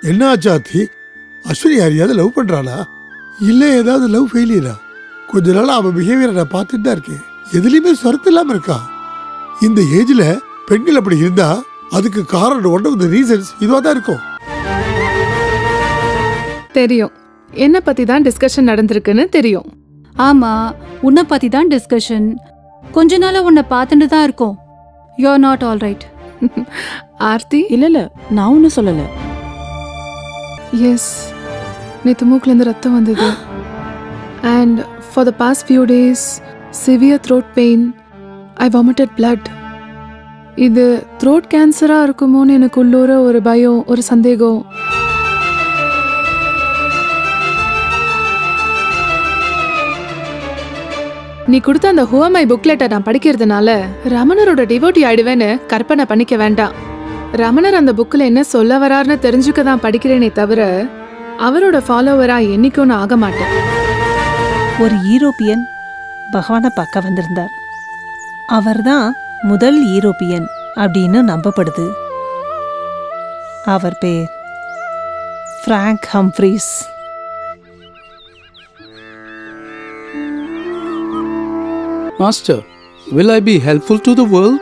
என்ன ஆச்சாத்தி? அஸ்வினி யாரையாவது லவ் பண்றாளா இல்ல ஏதாவது லவ் ஃபெயிலியரா? கொஞ்ச நாள் அவன் பிஹேவியரை நான் பார்த்துட்டு தான் இருக்கேன். எதுலையுமே சொரத்து இல்லாம இருக்கா. இந்த ஏஜ்ல பெண்கள் அப்படி இருந்தா அதுக்கு காரணம் ஒன் ஆஃப் தி ரீசன்ஸ் இதுவா தான் இருக்கும். தெரியும், என்ன பத்தி தான் டிஸ்கஷன் நடந்திருக்குன்னு தெரியும். ஆமா, உன்னை பத்தி தான் டிஸ்கஷன். கொஞ்ச நாளா உன்னை பார்த்துட்டு தான் இருக்கோம். You are not all right. Aarthi, இல்ல நான் ஒன்னும் சொல்லல. எஸ், நேற்று மூக்குலேருந்து ரத்தம் வந்தது. And for the past few days severe throat pain. I vomited blood. இது த்ரோட் கேன்சராக இருக்குமோன்னு எனக்கு உள்ளூர ஒரு பயம், ஒரு சந்தேகம். நீ கொடுத்த அந்த ஹூமை புக்லெட்டை நான் படிக்கிறதுனால ரமணரோட டிவோட்டி ஆயிடுவேன்னு கற்பனை பண்ணிக்க வேண்டாம். ரமணர் அந்த புக்கில் என்ன சொல்ல வராருன்னு தெரிஞ்சுக்க தான் படிக்கிறேனே தவிர அவரோட ஃபாலோவரா என்னைக்கும் நான் ஆக மாட்டேன். ஒரு யூரோப்பியன் பகவானை பார்க்க வந்திருந்தார். அவர்தான் முதல் யூரோப்பியன் அப்படின்னு நம்பப்படுது. அவர் பேர் Frank ஹம்ஃப்ரீஸ். Master, will I be helpful to the world?